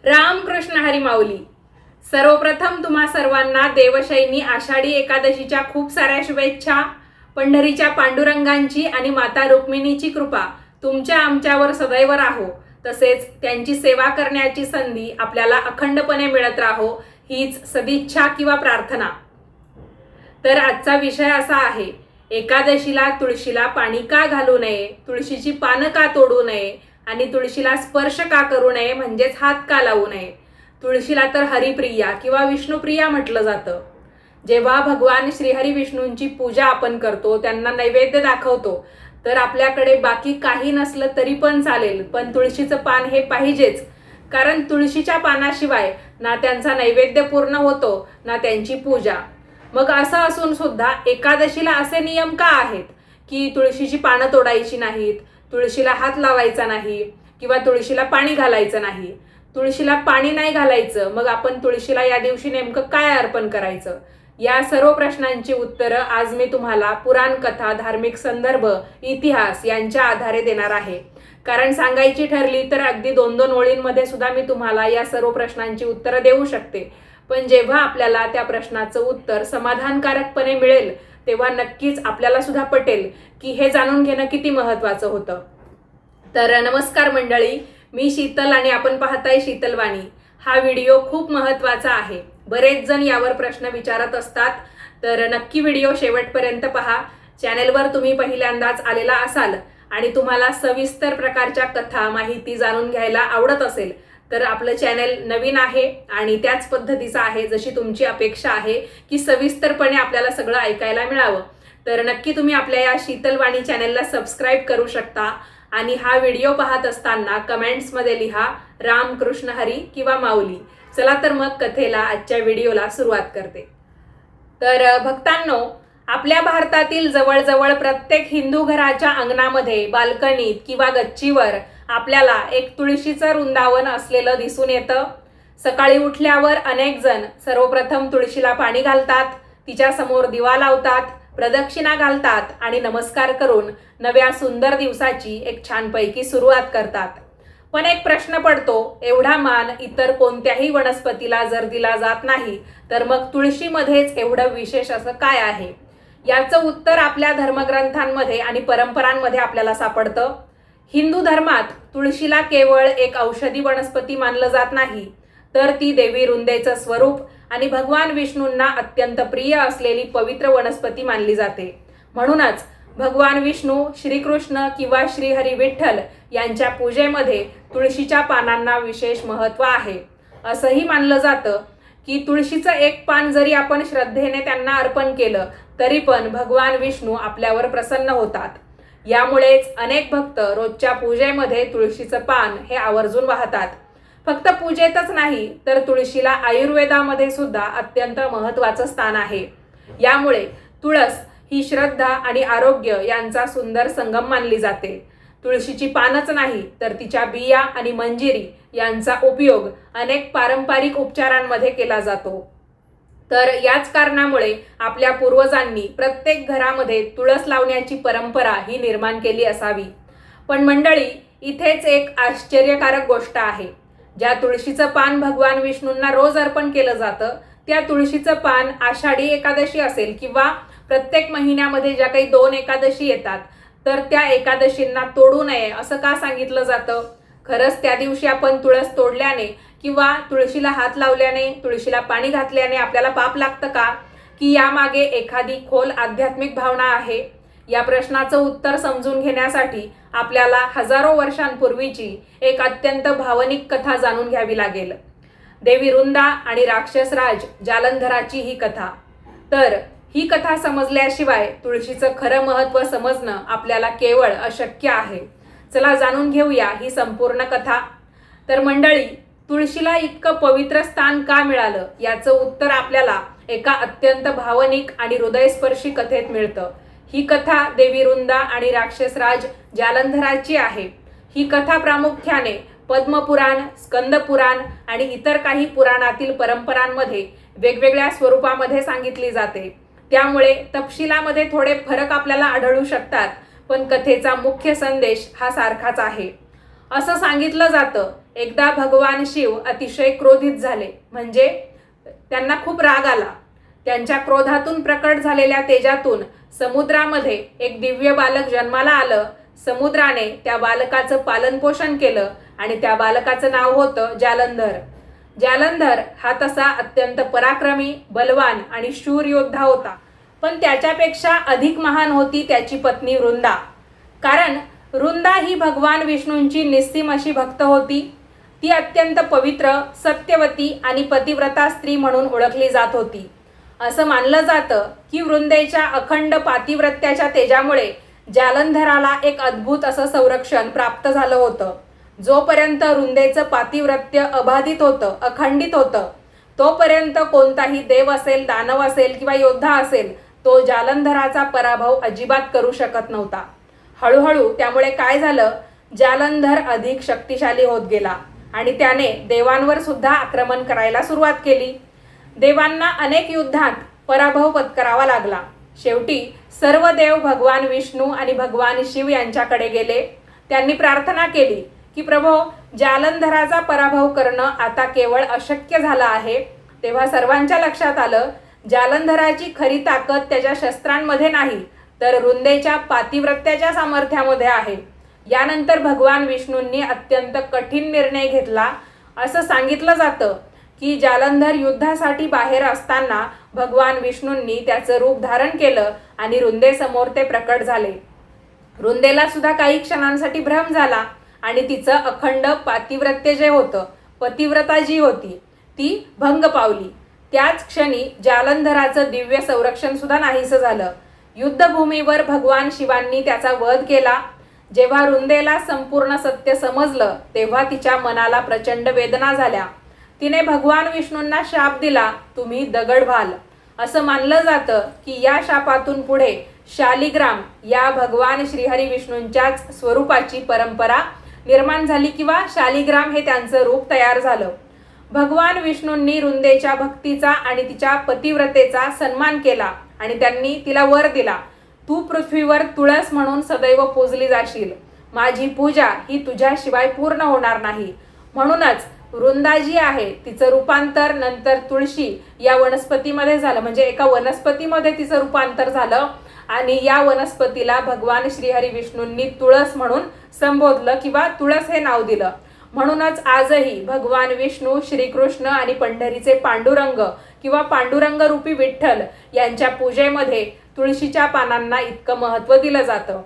रामकृष्ण हरी माऊली। सर्वप्रथम तुम्हा सर्वांना देवशयनी आषाढी एकादशीच्या खूप साऱ्या शुभेच्छा। पंढरीच्या पांडुरंगांची आणि माता रुक्मिणीची कृपा तुमच्या आमच्यावर सदैव राहो, तसेच त्यांची सेवा करण्याची संधी आपल्याला अखंडपणे मिळत राहो, हीच सदिच्छा किंवा प्रार्थना। तर आजचा विषय असा आहे, एकादशीला तुळशीला पाणी का घालू नये, तुळशीची पानं का तोडू नये आणि तुळशीला स्पर्श का करू नये, म्हणजेच हात का लावू नये। तुळशीला तर हरिप्रिया किंवा विष्णुप्रिया म्हटलं जातं। जेव्हा भगवान श्रीहरी विष्णूंची पूजा आपण करतो, त्यांना नैवेद्य दाखवतो, तर आपल्याकडे बाकी काही नसलं तरी पण चालेल, पण तुळशीचं पान हे पाहिजेच। कारण तुळशीच्या पानाशिवाय ना त्यांचा नैवेद्य पूर्ण होतो ना त्यांची पूजा। मग असं असून सुद्धा एकादशीला असे नियम का आहेत की तुळशीची पानं तोडायची नाहीत, तुळशीला हात लावायचा नाही किंवा तुळशीला पाणी घालायचं नाही। तुळशीला पाणी नाही घालायचं, मग आपण तुळशीला या दिवशी नेमकं काय अर्पण करायचं, या सर्व प्रश्नांची उत्तरं आज मी तुम्हाला पुराण कथा, धार्मिक संदर्भ, इतिहास यांच्या आधारे देणार आहे। कारण सांगायची ठरली तर अगदी 2-2 ओळींमध्ये सुद्धा मी तुम्हाला या सर्व प्रश्नांची उत्तरं देऊ शकते, पण जेव्हा आपल्याला त्या प्रश्नाचं उत्तर समाधानकारकपणे मिळेल तेव्हा नक्कीच आपल्याला सुद्धा पटेल की हे जाणून घेणं किती महत्त्वाचं होतं। तर नमस्कार मंडळी, मी शीतल आणि आपण पाहताय शीतलवाणी। हा व्हिडिओ खूप महत्त्वाचा आहे, बरेच जण यावर प्रश्न विचारत असतात, तर नक्की व्हिडिओ शेवटपर्यंत पहा। चॅनेलवर तुम्ही पहिल्यांदाच आलेला असाल आणि तुम्हाला सविस्तर प्रकारच्या कथा, माहिती जाणून घ्यायला आवडत असेल तर आपलं चॅनेल नवीन आहे आणि त्याच पद्धतीचं आहे, जशी तुमची अपेक्षा आहे की सविस्तरपणे आपल्याला सगळं ऐकायला मिळावं, तर नक्की तुम्ही आपल्या या शीतलवाणी चॅनेलला सबस्क्राईब करू शकता। आणि हा व्हिडिओ पाहत असताना कमेंट्समध्ये लिहा रामकृष्ण हरी किंवा माऊली। चला तर मग कथेला, आजच्या व्हिडिओला सुरुवात करते। तर भक्तांनो, आपल्या भारतातील जवळजवळ प्रत्येक हिंदू घराच्या अंगणामध्ये, बाल्कनीत किंवा गच्चीवर आपल्याला एक तुळशीचं वृंदावन असलेलं दिसून येतं। सकाळी उठल्यावर अनेक जण सर्वप्रथम तुळशीला पाणी घालतात, तिच्या समोर दिवा लावतात, प्रदक्षिणा घालतात आणि नमस्कार करून नव्या सुंदर दिवसाची एक छानपैकी सुरुवात करतात। पण एक प्रश्न पडतो, एवढा मान इतर कोणत्याही वनस्पतीला जर दिला जात नाही, तर मग तुळशीमध्येच एवढं विशेष असं काय आहे? याचं उत्तर आपल्या धर्मग्रंथांमध्ये आणि परंपरांमध्ये आपल्याला सापडतं। हिंदू धर्मात तुळशीला केवळ एक औषधी वनस्पती मानलं जात नाही, तर ती देवी रुंदेचं स्वरूप आणि भगवान विष्णूंना अत्यंत प्रिय असलेली पवित्र वनस्पती मानली जाते। म्हणूनच भगवान विष्णू, श्रीकृष्ण किंवा श्रीहरी विठ्ठल यांच्या पूजेमध्ये तुळशीच्या पानांना विशेष महत्त्व आहे। असंही मानलं जातं की तुळशीचं एक पान जरी आपण श्रद्धेने त्यांना अर्पण केलं तरी पण भगवान विष्णू आपल्यावर प्रसन्न होतात। यामुळेच अनेक भक्त रोजच्या पूजेमध्ये तुळशीचं पान हे आवर्जून वाहतात। फक्त पूजेतच नाही तर तुळशीला आयुर्वेदामध्ये सुद्धा अत्यंत महत्त्वाचं स्थान आहे। यामुळे तुळस ही श्रद्धा आणि आरोग्य यांचा सुंदर संगम मानली जाते। तुळशीची पानच नाही तर तिच्या बिया आणि मंजिरी यांचा उपयोग अनेक पारंपरिक उपचारांमध्ये केला जातो। तर याच कारणामुळे आपल्या पूर्वजांनी प्रत्येक घरामध्ये तुळस लावण्याची परंपरा ही निर्माण केली असावी। पण मंडळी, इथेच एक आश्चर्यकारक गोष्ट आहे। ज्या तुळशीचं पान भगवान विष्णूंना रोज अर्पण केलं जातं, त्या तुळशीचं पान आषाढी एकादशी असेल किंवा प्रत्येक महिन्यामध्ये ज्या काही 2 एकादशी येतात, तर त्या एकादशींना तोडू नये असं का सांगितलं जातं? खरंच त्या दिवशी आपण तुळस तोडल्याने किंवा तुळशीला हात लावल्याने, तुळशीला पाणी घातल्याने आपल्याला पाप लागतं का, की यामागे एखादी खोल आध्यात्मिक भावना आहे? या प्रश्नाचं उत्तर समजून घेण्यासाठी आपल्याला हजारो वर्षांपूर्वीची एक अत्यंत भावनिक कथा जाणून घ्यावी लागेल। देवी रुंदा आणि राक्षसराज जालंधराची ही कथा। तर ही कथा समजल्याशिवाय तुळशीचं खरं महत्त्व समजणं आपल्याला केवळ अशक्य आहे। चला जाणून घेऊया ही संपूर्ण कथा। तर मंडळी, तुळशीला इतकं पवित्र स्थान का मिळालं, याचं उत्तर आपल्याला एका अत्यंत भावनिक आणि हृदयस्पर्शी कथेत मिळतं। ही कथा देवी रुंदा आणि राक्षसराज जालंधराची आहे। ही कथा प्रामुख्याने पद्मपुराण, स्कंदपुराण आणि इतर काही पुराणातील परंपरांमध्ये वेगवेगळ्या स्वरूपामध्ये सांगितली जाते। त्यामुळे तपशिलामध्ये थोडे फरक आपल्याला आढळू शकतात, पण कथेचा मुख्य संदेश हा सारखाच आहे। असं सांगितलं जातं एकदा भगवान शिव अतिशय क्रोधित झाले, म्हणजे त्यांना खूप राग आला. त्यांच्या क्रोधातून प्रकट झालेल्या तेजातून समुद्रामध्ये एक दिव्य बालक जन्माला आलं. समुद्राने त्या बालकाचं पालनपोषण केलं आणि त्या बालकाचं नाव होतं जालंधर. जालंधर हा तसा अत्यंत पराक्रमी, बलवान आणि शूर योद्धा होता. पण त्याच्यापेक्षा अधिक महान होती त्याची पत्नी वृंदा. कारण वृंदा ही भगवान विष्णूंची निस्सीम अशी भक्त होती. ती अत्यंत पवित्र, सत्यवती आणि पतिव्रता स्त्री म्हणून ओळखली जात होती. असं मानलं जातं की वृंदेच्या अखंड पातिव्रत्याच्या तेजामुळे जालंधराला एक अद्भुत असं संरक्षण प्राप्त झालं होतं. जोपर्यंत वृंदेचं पातिव्रत्य अबाधित होतं, अखंडित होतं, तोपर्यंत कोणताही देव असेल, दानव असेल किंवा योद्धा असेल, तो जालंधराचा पराभव अजिबात करू शकत नव्हता. हळूहळू त्यामुळे काय झालं, जालंधर अधिक शक्तिशाली होत गेला आणि त्याने देवांवर सुद्धा आक्रमण करायला सुरुवात केली. देवांना अनेक युद्धात पराभव पत्करावा लागला. शेवटी सर्व देव भगवान विष्णू आणि भगवान शिव यांच्याकडे गेले. त्यांनी प्रार्थना केली की प्रभो, जालंधराचा पराभव करणं आता केवळ अशक्य झालं आहे. तेव्हा सर्वांच्या लक्षात आलं, जालंधराची खरी ताकद त्याच्या शस्त्रांमध्ये नाही, तर वृंदेच्या पातिव्रत्याच्या सामर्थ्यामध्ये आहे. यानंतर भगवान विष्णूंनी अत्यंत कठीण निर्णय घेतला. असं सांगितलं जातं की जालंधर युद्धासाठी बाहेर असताना भगवान विष्णूंनी त्याचं रूप धारण केलं आणि वृंदेसमोर ते प्रकट झाले. वृंदेला सुद्धा काही क्षणांसाठी भ्रम झाला आणि तिचं अखंड पातिव्रत्य जे होतं, पतिव्रता जी होती, ती भंग पावली. त्याच क्षणी जालंधराचं दिव्य संरक्षण सुद्धा नाहीसं झालं. युद्धभूमीवर भगवान शिवांनी त्याचा वध केला. जेव्हा वृंदेला संपूर्ण सत्य समजलं, तेव्हा तिच्या मनाला प्रचंड वेदना झाल्या. तिने भगवान विष्णूंना शाप दिला, तुम्ही दगड व्हाल. असं मानलं जातं की या शापातून पुढे शालिग्राम या भगवान श्रीहरी विष्णूंच्याच स्वरूपाची परंपरा निर्माण झाली किंवा शालिग्राम हे त्यांचं रूप तयार झालं. भगवान विष्णूंनी वृंदेच्या भक्तीचा आणि तिच्या पतिव्रतेचा सन्मान केला आणि त्यांनी तिला वर दिला, तू पृथ्वीवर तुळस म्हणून सदैव पूजली जाशील. माझी पूजा ही तुझ्याशिवाय पूर्ण होणार नाही. म्हणूनच वृंदा जी आहे तिचं रूपांतर नंतर तुळशी या वनस्पतीमध्ये झालं, म्हणजे एका वनस्पतीमध्ये तिचं रूपांतर झालं आणि या वनस्पतीला भगवान श्रीहरी विष्णूंनी तुळस म्हणून संबोधलं किंवा तुळस हे नाव दिलं. म्हणूनच आजही भगवान विष्णू, श्रीकृष्ण आणि पंढरीचे पांडुरंग किंवा पांडुरंग रूपी विठ्ठल यांच्या पूजेमध्ये तुळशीच्या पानांना इतकं महत्त्व दिलं जातं.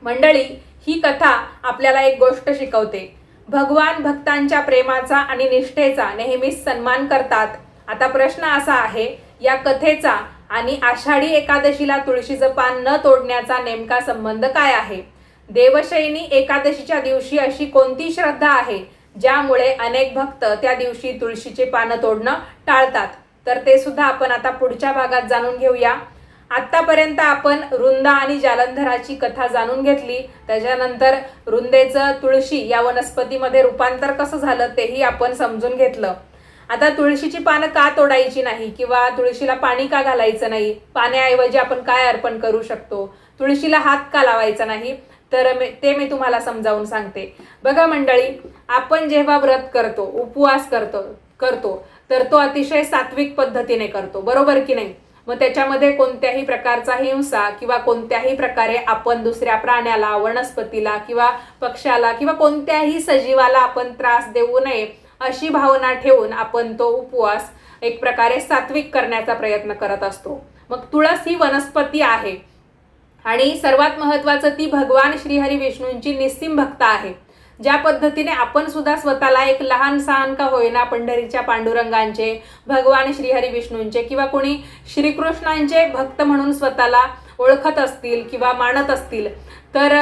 मंडळी, ही कथा आपल्याला एक गोष्ट शिकवते. भगवान भक्तांच्या प्रेमाचा आणि निष्ठेचा नेहमीच सन्मान करतात. आता प्रश्न असा आहे, या कथेचा आणि आषाढी एकादशीला तुळशीचं पान न तोडण्याचा नेमका संबंध काय आहे? देवशयनी एकादशीच्या दिवशी अशी कोणती श्रद्धा आहे ज्यामुळे अनेक भक्त त्या दिवशी तुळशीचे पानं तोडणं टाळतात? तर ते सुद्धा आपण आता पुढच्या भागात जाणून घेऊया. आत्तापर्यंत आपण वृंदा आणि जालंधराची कथा जाणून घेतली. त्याच्यानंतर वृंदेचं तुळशी या वनस्पतीमध्ये रूपांतर कसं झालं तेही आपण समजून घेतलं. आता तुळशीची पानं का तोडायची नाही किंवा तुळशीला पाणी का घालायचं नाही, पाण्याऐवजी आपण काय अर्पण करू शकतो, तुळशीला हात का लावायचा नाही, तर मी तुम्हाला समजावून सांगते. बघा मंडळी, आपण जेव्हा व्रत करतो, उपवास करतो तर तो अतिशय सात्विक पद्धतीने करतो, बरोबर की नाही? मग त्याच्यामध्ये कोणत्याही प्रकारचा हिंसा किंवा कोणत्याही प्रकारे आपण दुसऱ्या प्राण्याला, वनस्पतीला किंवा पक्ष्याला किंवा कोणत्याही सजीवाला आपण त्रास देऊ नये अशी भावना ठेवून आपण तो उपवास एक प्रकारे सात्विक करण्याचा प्रयत्न करत असतो. मग तुळस ही वनस्पती आहे आणि सर्वात महत्त्वाचं, ती भगवान श्रीहरी विष्णूंची निस्सीम भक्त आहे. ज्या पद्धतीने आपण सुद्धा स्वतःला एक लहान सहान का होईना पंढरीच्या पांडुरंगांचे, भगवान श्रीहरी विष्णूंचे किंवा कोणी श्रीकृष्णांचे भक्त म्हणून स्वतःला ओळखत असतील किंवा मानत असतील, तर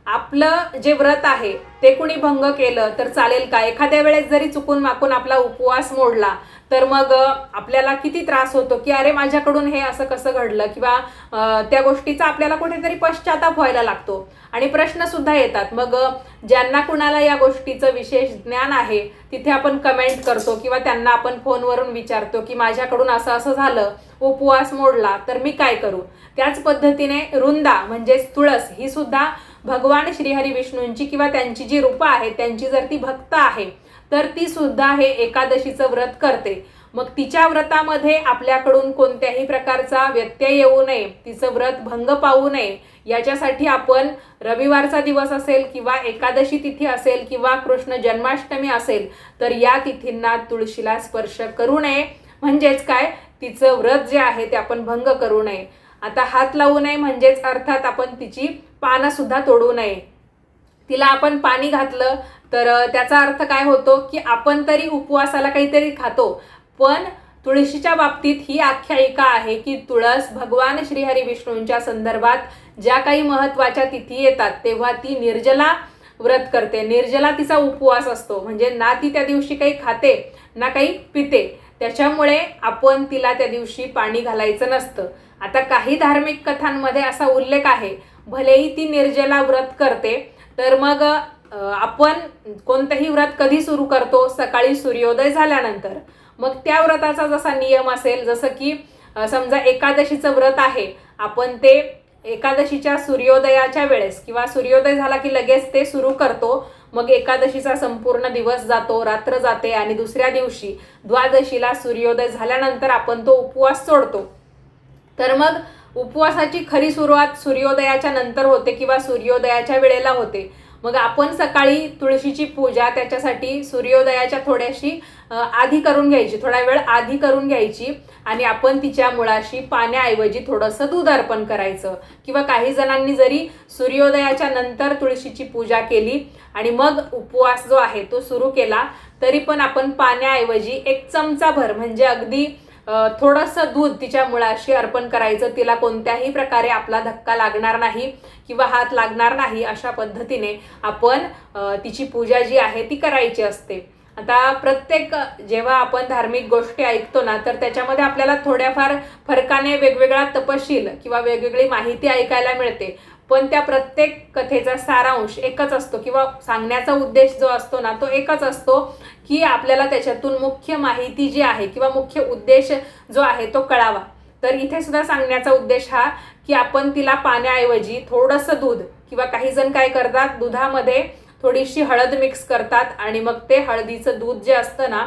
आपलं जे व्रत आहे ते कुणी भंग केलं तर चालेल का? एखाद्या वेळेस जरी चुकून माकून आपला उपवास मोडला तर मग आपल्याला किती त्रास होतो की अरे माझ्याकडून हे असं कसं घडलं, किंवा त्या गोष्टीचा आपल्याला कुठेतरी पश्चाताप व्हायला लागतो आणि प्रश्न सुद्धा येतात. मग ज्यांना कुणाला या गोष्टीचं विशेष ज्ञान आहे तिथे आपण कमेंट करतो किंवा त्यांना आपण फोनवरून विचारतो की माझ्याकडून असं असं झालं, उपवास मोडला तर मी काय करू? त्याच पद्धतीने वृंदा म्हणजेच तुळस ही सुद्धा भगवान श्रीहरी विष्णूंची किंवा त्यांची जी रूपं आहेत त्यांची जर ती भक्त आहे तर ती सुद्धा हे एकादशीचं व्रत करते. मग तिच्या व्रतामध्ये आपल्याकडून कोणत्याही प्रकारचा व्यत्यय येऊ नये, तिचं व्रत भंग पावू नये, याच्यासाठी आपण रविवारचा दिवस असेल किंवा एकादशी तिथी असेल किंवा कृष्ण जन्माष्टमी असेल तर या तिथींना तुळशीला स्पर्श करू नये. म्हणजेच काय, तिचं व्रत जे आहे ते आपण भंग करू नये. आता हात लावू नये म्हणजेच अर्थात आपण तिची पानं सुद्धा तोडू नये. तिला आपण पाणी घातलं तर त्याचा अर्थ काय होतो की आपण तरी उपवासाला काहीतरी खातो, पण तुळशीच्या बाबतीत ही आख्यायिका आहे की तुळस भगवान श्रीहरी विष्णूंच्या संदर्भात ज्या काही महत्त्वाच्या तिथी येतात तेव्हा ती निर्जला व्रत करते. निर्जला तिचा उपवास असतो, म्हणजे ना ती त्या दिवशी काही खाते ना काही पिते. त्याच्यामुळे आपण तिला त्या दिवशी पाणी घालायचं नसतं. आता काही धार्मिक कथांमध्ये असा उल्लेख आहे, भलेही ती निर्जला व्रत करते तर मग आपण कोणतंही व्रत कधी सुरू करतो, सकाळी सूर्योदय झाल्यानंतर. मग त्या व्रताचा जसा नियम असेल, जसं की समजा एकादशीचं व्रत आहे, आपण ते एकादशीच्या सूर्योदयाच्या वेळेस किंवा सूर्योदय झाला की लगेच ते सुरू करतो. मग एकादशीचा संपूर्ण दिवस जातो, रात्र जाते आणि दुसऱ्या दिवशी द्वादशीला सूर्योदय झाल्यानंतर आपण तो उपवास सोडतो. तर मग उपवासाची खरी सुरुवात सूर्योदयाच्या नंतर होते किंवा सूर्योदयाच्या वेळेला होते. मग आपण सकाळी तुळशीची पूजा त्याच्यासाठी सूर्योदयाच्या थोड्याशी आधी करून घ्यायची, थोडा वेळ आधी करून घ्यायची आणि आपण तिच्या मुळाशी पाण्याऐवजी थोडंसं दूध अर्पण करायचं. किंवा काही जणांनी जरी सूर्योदयाच्या नंतर तुळशीची पूजा केली आणि मग उपवास जो आहे तो सुरू केला तरी पण आपण पाण्याऐवजी 1 चमचाभर म्हणजे अगदी थोडंसं दूध तिच्या मुळाशी अर्पण करायचं. तिला कोणत्याही प्रकारे आपला धक्का लागणार नाही किंवा हात लागणार नाही, अशा पद्धतीने आपण तिची पूजा जी आहे ती करायची असते. आता प्रत्येक जेव्हा आपण धार्मिक गोष्टी ऐकतो ना तर त्याच्यामध्ये आपल्याला थोड्याफार फरकाने वेगवेगळा तपशील किंवा वेगवेगळी माहिती ऐकायला मिळते, पण त्या प्रत्येक कथेचा सारांश एकच असतो किंवा सांगण्याचा उद्देश जो असतो ना तो एकच असतो की आपल्याला त्याच्यातून मुख्य माहिती जी आहे किंवा मुख्य उद्देश जो आहे तो कळावा. तर इथे सुद्धा सांगण्याचा उद्देश हा की आपण तिला पाण्याऐवजी थोडंसं दूध किंवा काही जण काय करतात, दुधामध्ये थोडीशी हळद मिक्स करतात आणि मग ते हळदीचं दूध जे असतं ना,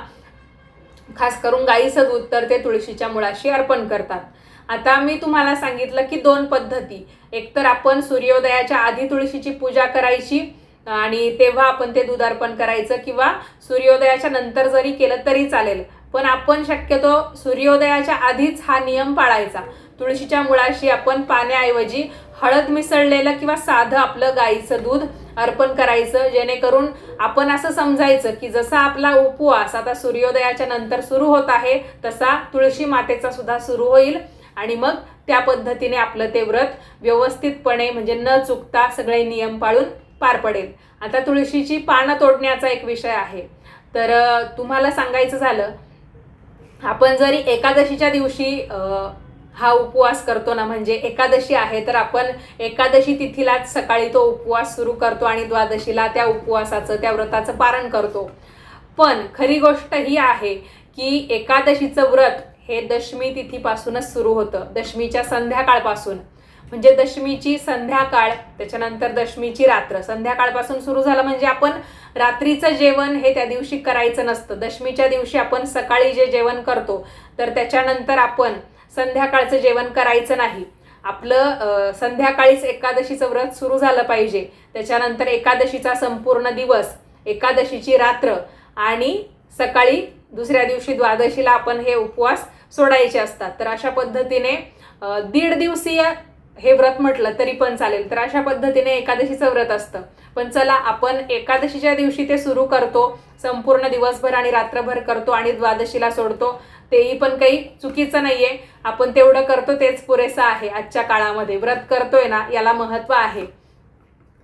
खास करून गाईचं दूध, तर ते तुळशीच्या मुळाशी अर्पण करतात. आता मी तुम्हाला सांगितलं की 2 पद्धती, एकतर आपण सूर्योदयाच्या आधी तुळशीची पूजा करायची आणि तेव्हा आपण ते दूध अर्पण करायचं किंवा सूर्योदयाच्या नंतर जरी केलं तरी चालेल, पण आपण शक्यतो सूर्योदयाच्या आधीच हा नियम पाळायचा. तुळशीच्या मुळाशी आपण पाण्याऐवजी हळद मिसळलेलं किंवा साधं आपलं गाईचं दूध अर्पण करायचं, जेणेकरून आपण असं समजायचं की जसा आपला उपवास आता सूर्योदयाच्या नंतर सुरू होत आहे तसा तुळशी मातेचा सुद्धा सुरू होईल आणि मग त्या पद्धतीने आपलं ते व्रत व्यवस्थितपणे म्हणजे न चुकता सगळे नियम पाळून पार पडेल. आता तुळशीची पानं तोडण्याचा एक विषय आहे. तर तुम्हाला सांगायचं झालं, आपण जरी एकादशीच्या दिवशी हा उपवास करतो ना, म्हणजे एकादशी आहे तर आपण एकादशी तिथीलाच सकाळी तो उपवास सुरू करतो आणि द्वादशीला त्या उपवासाचं त्या व्रताचं पारण करतो. पण खरी गोष्ट ही आहे की एकादशीचं व्रत हे दशमी तिथीपासूनच सुरू होतं, दशमीच्या संध्याकाळपासून. म्हणजे दशमीची संध्याकाळ, त्याच्यानंतर दशमीची रात्र, संध्याकाळपासून सुरू झालं म्हणजे आपण रात्रीचं जेवण हे त्या दिवशी करायचं नसतं. दशमीच्या दिवशी आपण सकाळी जे जेवण करतो तर त्याच्यानंतर आपण संध्याकाळचं जेवण करायचं नाही. आपलं संध्याकाळीच एकादशीचं व्रत सुरू झालं पाहिजे. त्याच्यानंतर एकादशीचा संपूर्ण दिवस, एकादशीची रात्र आणि सकाळी दुसऱ्या दिवशी द्वादशीला आपण हे उपवास सोडायचे असतात. तर अशा पद्धतीने 1.5 दिवसीय हे व्रत म्हटलं तरी पण चालेल. तर अशा पद्धतीने एकादशीचं व्रत असतं. पण चला, आपण एकादशीच्या दिवशी ते सुरू करतो, संपूर्ण दिवसभर आणि रात्रभर करतो आणि द्वादशीला सोडतो. तेही पण काही चुकीचं नाहीये, आपण तेवढं करतो तेच पुरेसं आहे. आजच्या काळामध्ये व्रत करतोय ना, याला महत्त्व आहे.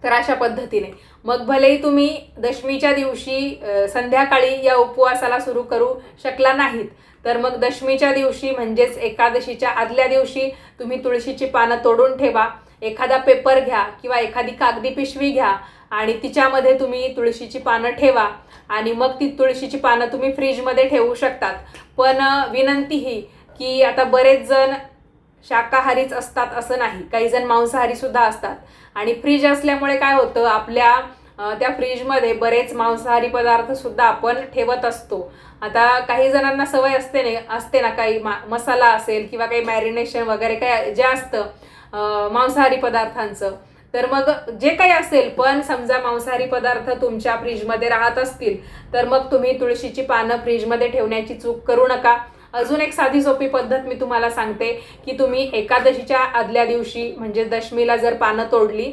तर अशा पद्धतीने मग भलेही तुम्ही दशमीच्या दिवशी संध्याकाळी या उपवासाला सुरू करू शकला नाहीत तर मग दशमीच्या दिवशी म्हणजेच एकादशीच्या आदल्या दिवशी तुम्ही तुळशीची पानं तोडून ठेवा. एखादा पेपर घ्या किंवा एखादी कागदी पिशवी घ्या आणि तिच्यामध्ये तुम्ही तुळशीची पानं ठेवा आणि मग ती तुळशीची पानं तुम्ही फ्रीजमध्ये ठेवू शकतात. पण विनंती ही की आता बरेच जण शाकाहारीच असतात असं नाही, काही जण मांसाहारी सुद्धा असतात. आणि फ्रीज असल्यामुळे काय होतं, आपल्या त्या फ्रीजमध्ये बरेच मांसाहारी पदार्थ सुद्धा आपण ठेवत असतो. आता काही जणांना सवय असते ना काही मसाला असेल किंवा काही मॅरिनेशन वगैरे काय जे असतं मांसाहारी पदार्थांचं, तर मग जे काही असेल, पण समजा मांसाहारी पदार्थ तुमच्या फ्रीजमध्ये राहत असतील तर मग तुम्ही तुळशीची पानं फ्रीजमध्ये ठेवण्याची चूक करू नका. अजून एक साधी सोपी पद्धत मी तुम्हाला सांगते की तुम्ही एकादशीच्या आदल्या दिवशी म्हणजे दशमीला जर पानं तोडली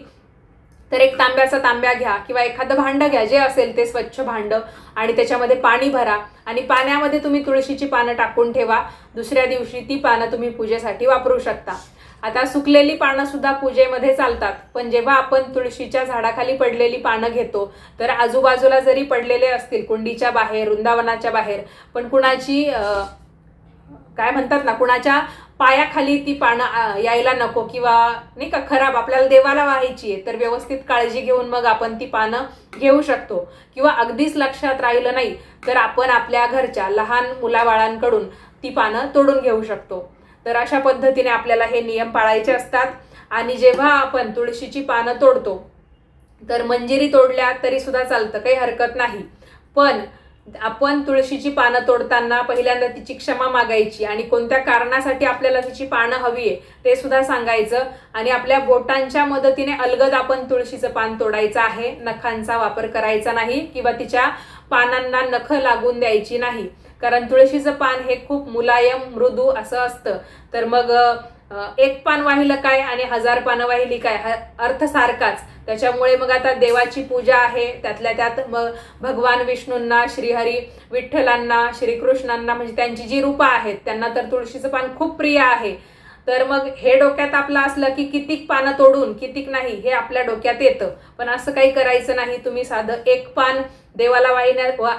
तर एक तांब्याचा तांब्या घ्या किंवा एखादं भांडं घ्या, जे असेल ते स्वच्छ भांडं, आणि त्याच्यामध्ये पाणी भरा आणि पाण्यामध्ये तुम्ही तुळशीची पानं टाकून ठेवा. दुसऱ्या दिवशी ती पानं तुम्ही पूजेसाठी वापरू शकता. आता सुकलेली पानं सुद्धा पूजेमध्ये चालतात, पण जेव्हा आपण तुळशीच्या झाडाखाली पडलेली पानं घेतो तर आजूबाजूला जरी पडलेले असतील कुंडीच्या बाहेर, वृंदावनाच्या बाहेर, पण कुणाची काय म्हणतात ना, कुणाच्या पायाखाली ती पानं यायला नको किंवा नाही का खराब, आपल्याला देवाला व्हायची आहे तर व्यवस्थित काळजी घेऊन मग आपण ती पानं घेऊ शकतो. किंवा अगदीच लक्षात राहिलं नाही तर आपण आपल्या घरच्या लहान मुलाबाळांकडून ती पानं तोडून घेऊ शकतो. तर अशा पद्धतीने आपल्याला हे नियम पाळायचे असतात. आणि जेव्हा आपण तुळशीची पानं तोडतो तर मंजिरी तोडल्या तरी सुद्धा चालतं, काही हरकत नाही. पण आपण तुळशीची पानं तोडताना पहिल्यांदा तिची क्षमा मागायची आणि कोणत्या कारणासाठी आपल्याला तिची पानं हवी आहे ते सुद्धा सांगायचं. आणि आपल्या बोटांच्या मदतीने अलगद आपण तुळशीचं पान तोडायचं आहे, नखांचा वापर करायचा नाही किंवा तिच्या पानांना नख लागून द्यायची नाही. कारण तुळशीचं पान हे खूप मुलायम मृदू असं असतं. तर मग एक पान वाहिलं काय आणि 1000 पानं वाहिली काय, अर्थ सारखाच. त्याच्यामुळे मग आता देवाची पूजा आहे, त्यातल्या त्यात मग भगवान विष्णूंना, श्रीहरी विठ्ठलांना, श्रीकृष्णांना म्हणजे त्यांची जी रूपं आहेत त्यांना तर तुळशीचं पान खूप प्रिय आहे. तर मग हे डोक्यात आपलं असलं की कितीक पानं तोडून कितीक नाही हे आपल्या डोक्यात येतं, पण असं काही करायचं नाही. तुम्ही साधं एक पान देवाला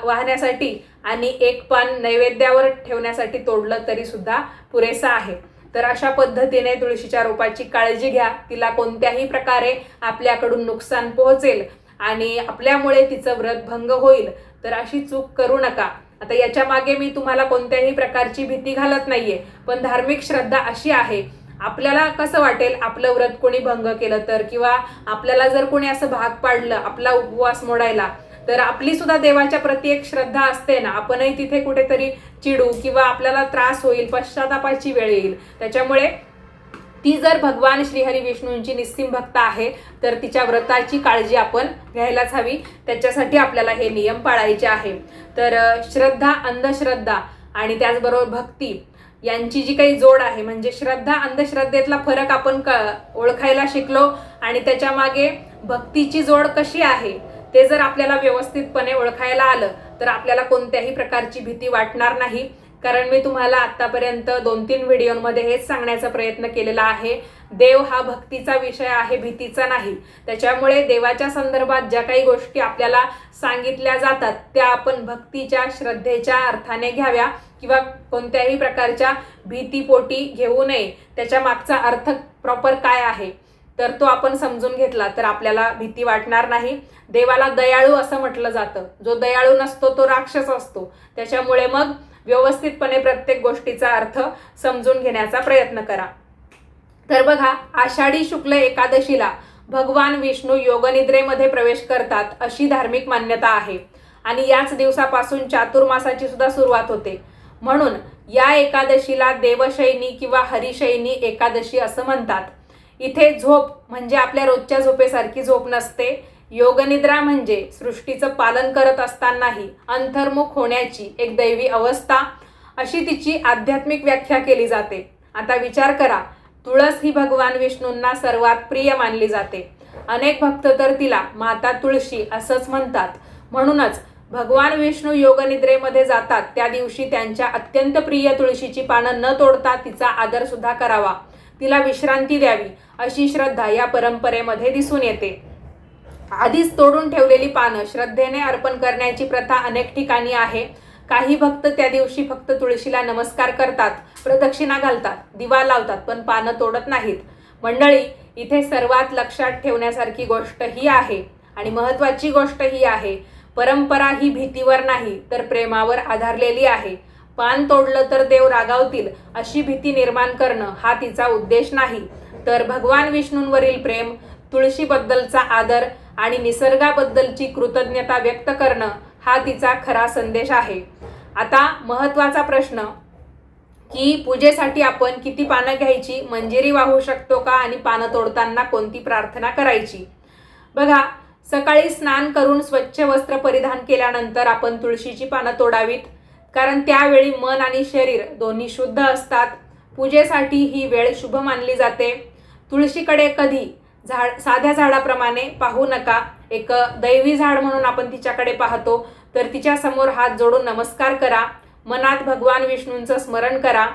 वाहण्यासाठी आणि एक पान नैवेद्यावर ठेवण्यासाठी तोडलं तरी सुद्धा पुरेसं आहे. तर अशा पद्धतीने तुळशीच्या रोपाची काळजी घ्या, तिला कोणत्याही प्रकारे आपल्याकडून नुकसान पोहोचेल आणि आपल्यामुळे तिचं व्रत भंग होईल तर अशी चूक करू नका. आता याच्या मागे मी तुम्हाला कोणत्याही प्रकारची भीती घालत नाहीये, पण धार्मिक श्रद्धा अशी आहे, आपल्याला कसं वाटेल आपलं व्रत कोणी भंग केलं तर, किंवा आपल्याला जर कोणी असं भाग पाडलं आपला उपवास मोडायला, तर आपली सुद्धा देवाच्या प्रती एक श्रद्धा असते ना, आपणही तिथे कुठेतरी चिडू किंवा आपल्याला त्रास होईल, पश्चातापाची वेळ येईल. त्याच्यामुळे ती जर भगवान श्रीहरी विष्णूंची निस्सीम भक्त आहे तर तिच्या व्रताची काळजी आपण घ्यायलाच हवी. त्याच्यासाठी आपल्याला हे नियम पाळायचे आहे. तर श्रद्धा, अंधश्रद्धा आणि त्याचबरोबर भक्ती यांची जी काही जोड आहे, म्हणजे श्रद्धा अंधश्रद्धेतला फरक आपण ओळखायला शिकलो आणि त्याच्या मागे भक्तीची जोड कशी आहे ते जर आपल्याला व्यवस्थितपणे ओळखायला आलं तर आपल्याला कोणत्याही प्रकारची भीती वाटणार नाही. कारण मी तुम्हाला आतापर्यंत 2-3 व्हिडिओमध्ये हेच सांगण्याचा प्रयत्न केलेला आहे, देव हा भक्तीचा विषय आहे, भीतीचा नाही. त्याच्यामुळे देवाच्या संदर्भात ज्या काही गोष्टी आपल्याला सांगितल्या जातात त्या आपण भक्तीच्या, श्रद्धेच्या अर्थाने घ्याव्या किंवा कोणत्याही प्रकारच्या भीतीपोटी घेऊ नये. त्याच्या मागचा अर्थ प्रॉपर काय आहे तर तो आपण समजून घेतला तर आपल्याला भीती वाटणार नाही. देवाला दयाळू असं म्हटलं जातं, जो दयाळू नसतो तो राक्षस असतो. त्याच्यामुळे मग व्यवस्थितपणे प्रत्येक गोष्टीचा अर्थ समजून घेण्याचा प्रयत्न करा. तर बघा, आषाढी शुक्ल एकादशीला भगवान विष्णू योगनिद्रेमध्ये प्रवेश करतात अशी धार्मिक मान्यता आहे आणि याच दिवसापासून चातुर्मासाची सुद्धा सुरुवात होते. म्हणून या एकादशीला देवशयनी किंवा हरिशयनी एकादशी असं म्हणतात. इथे झोप म्हणजे आपल्या रोजच्या झोपेसारखी झोप नसते. योगनिद्रा म्हणजे सृष्टीचं पालन करत असतानाही अंतर्मुख होण्याची एक दैवी अवस्था, अशी तिची आध्यात्मिक व्याख्या केली जाते. आता विचार करा, तुळस ही भगवान विष्णूंना सर्वात प्रिय मानली जाते. अनेक भक्त तर तिला माता तुळशी असंच म्हणतात. म्हणूनच भगवान विष्णू योगनिद्रेमध्ये जातात त्या दिवशी त्यांच्या अत्यंत प्रिय तुळशीची पानं न तोडता तिचा आदर सुद्धा करावा, तिला विश्रांती द्यावी अशी श्रद्धा या परंपरेमध्ये दिसून येते. आधीच तोडून ठेवलेली पानं श्रद्धेने अर्पण करण्याची प्रथा अनेक ठिकाणी आहे. काही भक्त त्या दिवशी फक्त तुळशीला नमस्कार करतात, प्रदक्षिणा घालतात, दिवा लावतात, पण पानं तोडत नाहीत. मंडळी, इथे सर्वात लक्षात ठेवण्यासारखी गोष्ट ही आहे आणि महत्त्वाची गोष्ट ही आहे, परंपरा ही भीतीवर नाही तर प्रेमावर आधारलेली आहे. पान तोडलं तर देव रागावतील अशी भीती निर्माण करणं हा तिचा उद्देश नाही, तर भगवान विष्णूंवरील प्रेम, तुळशीबद्दलचा आदर आणि निसर्गाबद्दलची कृतज्ञता व्यक्त करणं हा तिचा खरा संदेश आहे. आता महत्त्वाचा प्रश्न की पूजेसाठी आपण किती पानं घ्यायची, मंजिरी वाहू शकतो का आणि पानं तोडताना कोणती प्रार्थना करायची. बघा, सकाळी स्नान करून स्वच्छ वस्त्र परिधान केल्यानंतर आपण तुळशीची पानं तोडावीत, कारण त्यावेळी मन आणि शरीर दोन्ही शुद्ध असतात. पूजेसाठी ही वेळ शुभ मानली जाते. तुळशीकडे कधी साध्या झाडाप्रमाणे पाहू नका. एक दैवी झाड म्हणून आपण तिच्याकडे पाहतो, तर तिच्या समोर हात जोडून नमस्कार करा. मनात भगवान विष्णूंचं स्मरण करा.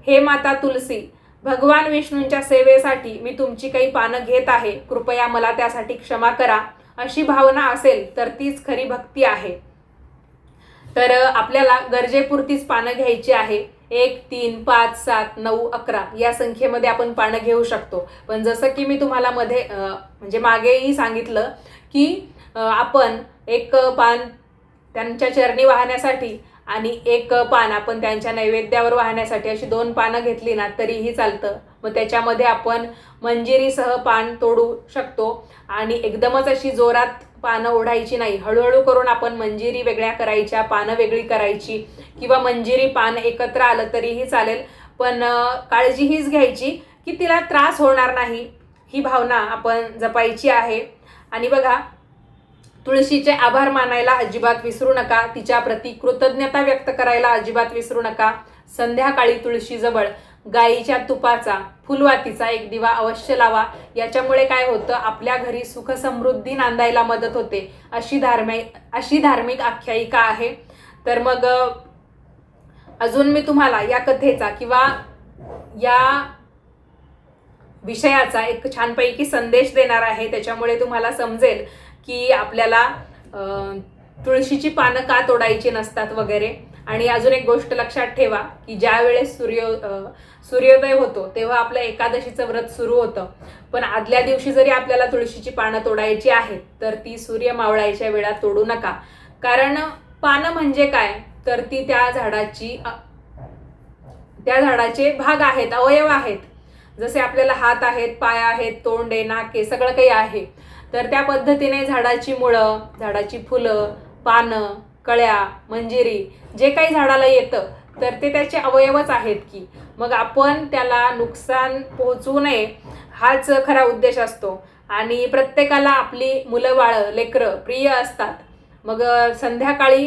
हे माता तुलसी, भगवान विष्णूंच्या सेवेसाठी मी तुमची काही पानं घेत आहे, कृपया मला त्यासाठी क्षमा करा, अशी भावना असेल तर तीच खरी भक्ती आहे. तर आपल्याला गरजेपुरतीच पानं घ्यायची आहे. 1, 3, 5, 7, 9, 11 या संख्येमध्ये आपण पानं घेऊ शकतो. पण जसं की मी तुम्हाला म्हणजे मागेही सांगितलं की आपण एक पान त्यांच्या चरणी वाहण्यासाठी आणि एक पान आपण त्यांच्या नैवेद्यावर वाहण्यासाठी अशी 2 पानं घेतली ना तरीही चालतं. मग त्याच्यामध्ये आपण मंजिरीसह पान तोडू शकतो आणि एकदमच अशी जोरात पानं ओढायची नाही. हळूहळू करून आपण मंजिरी वेगळ्या करायच्या, पानं वेगळी करायची, किंवा मंजिरी पान एकत्र आलं तरीही चालेल. पण काळजी हीच घ्यायची की तिला त्रास होणार नाही, ही भावना आपण जपायची आहे. आणि बघा, तुळशीचे आभार मानायला अजिबात विसरू नका. तिच्या प्रति कृतज्ञता व्यक्त करायला अजिबात विसरू नका. संध्याकाळी तुळशीजवळ गाईच्या तुपाचा, फुलवातीचा एक दिवा अवश्य लावा. याच्यामुळे काय होतं, आपल्या घरी सुख समृद्धी नांदायला मदत होते, अशी धार्मिक आख्यायिका आहे. तर मग अजून मी तुम्हाला या कथेचा किंवा या विषयाचा एक छानपैकी संदेश देणार आहे. त्याच्यामुळे तुम्हाला समजेल की आपल्याला तुळशीची पानं का तोडायची नसतात वगैरे. आणि अजून एक गोष्ट लक्षात ठेवा की ज्या वेळेस सूर्योदय होतो तेव्हा आपलं एकादशीचं व्रत सुरू होतं. पण आदल्या दिवशी जरी आपल्याला तुळशीची पानं तोडायची आहेत तर ती सूर्य मावळायच्या वेळात तोडू नका. कारण पानं म्हणजे काय, तर ती त्या झाडाचे भाग आहेत, अवयव आहेत. जसे आपल्याला हात आहेत, पाय आहेत, तोंड आहे, नाक आहे, सगळं काही आहे. तर त्या पद्धतीने झाडाची मुळं, झाडाची फुलं, पानं, कळ्या, मंजिरी जे काही झाडाला येतं तर ते त्याचे अवयवच आहेत की. मग आपण त्याला नुकसान पोहोचवू नये हाच खरा उद्देश असतो. आणि प्रत्येकाला आपली मुलं बाळं लेकरं प्रिय असतात. मग संध्याकाळी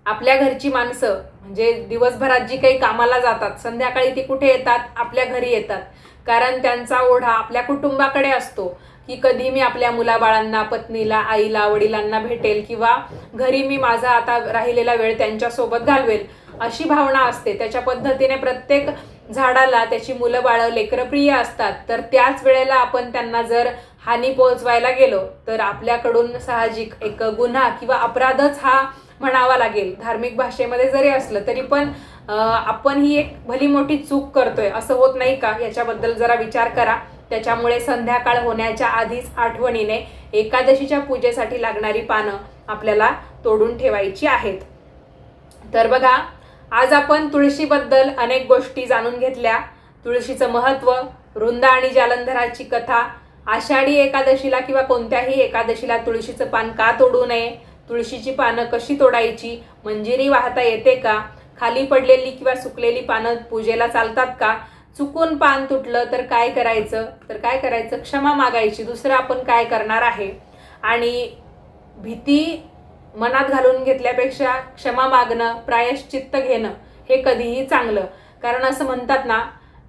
आपल्या घरची माणसं म्हणजे दिवसभरात जी काही कामाला जातात, संध्याकाळी ती कुठे येतात, आपल्या घरी येतात. कारण त्यांचा ओढा आपल्या कुटुंबाकडे असतो की कधी मी आपल्या मुलाबाळांना, पत्नीला, आईला, वडिलांना भेटेल किंवा घरी मी माझा आता राहिलेला वेळ त्यांच्यासोबत घालवेल, अशी भावना असते. त्याच्या पद्धतीने प्रत्येक झाडाला त्याची मुलं बाळं लेकरं प्रिय असतात. तर त्याच वेळेला आपण त्यांना जर हानी पोहोचवायला गेलो तर आपल्याकडून साहजिक एक गुन्हा किंवा अपराधच हा म्हणावा लागेल. धार्मिक भाषेमध्ये जरी असलं तरी पण आपण ही एक भली मोठी चूक करतोय, असं होत नाही का, याच्याबद्दल जरा विचार करा. त्याच्यामुळे संध्याकाळ होण्याच्या आधीच आठवणीने एकादशीच्या पूजेसाठी लागणारी पानं आपल्याला तोडून ठेवायची आहेत. तर बघा, आज आपण तुळशीबद्दल अनेक गोष्टी जाणून घेतल्या. तुळशीचं महत्त्व, वृंदा आणि जालंधराची कथा, आषाढी एकादशीला किंवा कोणत्याही एकादशीला तुळशीचं पान का तोडू नये, तुळशीची पानं कशी तोडायची, मंजिरी वाहता येते का, खाली पडलेली किंवा सुकलेली पानं पूजेला चालतात का, चुकून पान तुटलं तर काय करायचं, क्षमा मागायची, दुसरं आपण काय करणार आहे. आणि भीती मनात घालून घेतल्यापेक्षा क्षमा मागणं, प्रायश्चित्त घेणं हे कधीही चांगलं. कारण असं म्हणतात ना,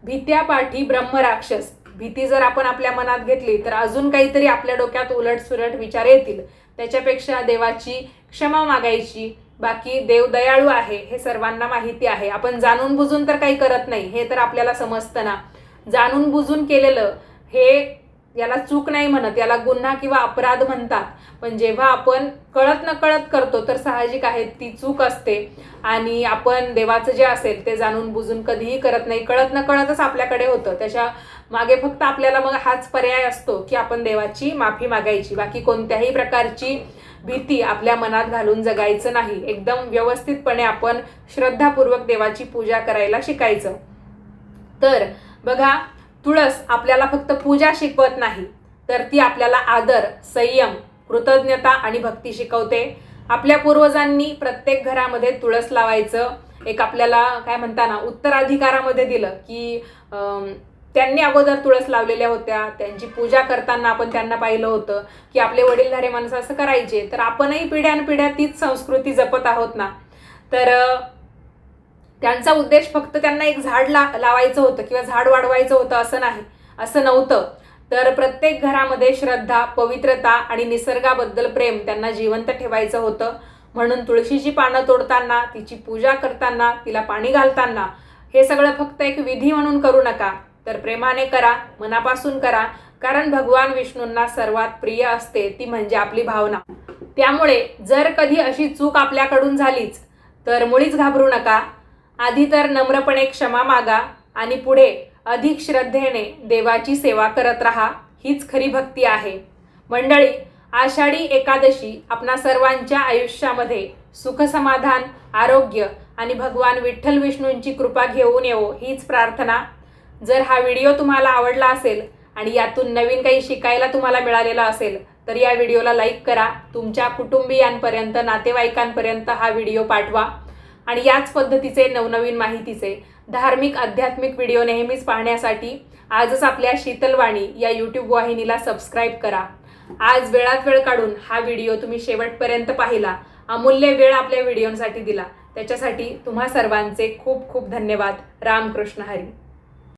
भीत्या पाठी ब्रह्मराक्षस. भीती जर आपण आपल्या मनात घेतली तर अजून काहीतरी आपल्या डोक्यात उलटसुलट विचार येतील. त्याच्यापेक्षा देवाची क्षमा मागायची. बाकी देव दयाळू आहे हे सर्वांना माहिती आहे. आपण जाणून बुजून तर काही करत नाही, हे तर आपल्याला समजतं ना. जाणून बुजून केलेलं हे याला चूक नाही म्हणत, याला गुन्हा किंवा अपराध म्हणतात. पण जेव्हा आपण कळत नकळत करतो तर साहजिक आहे ती चूक असते. आणि आपण देवाचं जे असेल ते जाणून बुजून कधीही करत नाही, कळत नकळतच आपल्याकडे होतं. त्याच्या मागे फक्त आपल्याला मग हाच पर्याय असतो की आपण देवाची माफी मागायची. बाकी कोणत्याही प्रकारची भीती आपल्या मनात घालून जगायचं नाही. एकदम व्यवस्थितपणे आपण श्रद्धापूर्वक देवाची पूजा करायला शिकायचं. तर बघा, तुळस आपल्याला फक्त पूजा शिकवत नाही, तर ती आपल्याला आदर, संयम, कृतज्ञता आणि भक्ती शिकवते. आपल्या पूर्वजांनी प्रत्येक घरामध्ये तुळस लावायचं एक आपल्याला काय म्हणता ना उत्तराधिकारामध्ये दिलं, की त्यांनी अगोदर तुळस लावलेल्या होत्या. त्यांची पूजा करताना आपण त्यांना पाहिलं होतं की आपले वडीलधारे माणसं असं करायचे. तर आपणही पिढ्यानपिढ्या तीच संस्कृती जपत आहोत ना. तर त्यांचा उद्देश फक्त त्यांना एक झाड लावायचं होतं किंवा झाड वाढवायचं होतं असं नव्हतं. तर प्रत्येक घरामध्ये श्रद्धा, पवित्रता आणि निसर्गाबद्दल प्रेम त्यांना जिवंत ठेवायचं होतं. म्हणून तुळशीची पानं तोडताना, तिची पूजा करताना, तिला पाणी घालताना हे सगळं फक्त एक विधी म्हणून करू नका, तर प्रेमाने करा, मनापासून करा. कारण भगवान विष्णूंना सर्वात प्रिय असते ती म्हणजे आपली भावना. त्यामुळे जर कधी अशी चूक आपल्याकडून झालीच तर मुळीच घाबरू नका. आधी तर नम्रपणे क्षमा मागा आणि पुढे अधिक श्रद्धेने देवाची सेवा करत राहा. हीच खरी भक्ती आहे. मंडळी, आषाढी एकादशी आपणा सर्वांच्या आयुष्यामध्ये सुख, समाधान, आरोग्य आणि भगवान विठ्ठल विष्णूंची कृपा घेऊन येवो हीच प्रार्थना. जर हा व्हिडिओ तुम्हाला आवडला असेल आणि यातून नवीन काही शिकायला तुम्हाला मिळालेला असेल तर या व्हिडिओला लाईक करा. तुमच्या कुटुंबियांपर्यंत, नातेवाईकांपर्यंत हा व्हिडिओ पाठवा. आणि याच पद्धतीचे नवनवीन माहितीचे धार्मिक, आध्यात्मिक व्हिडिओ नेहमीच पाहण्यासाठी आजच आपल्या शीतलवाणी या यूट्यूब वाहिनीला सबस्क्राईब करा. आज वेळात वेळ काढून हा व्हिडिओ तुम्ही शेवटपर्यंत पाहिला, अमूल्य वेळ आपल्या व्हिडिओसाठी दिला, त्याच्यासाठी तुम्हा सर्वांचे खूप खूप धन्यवाद. रामकृष्ण हरी.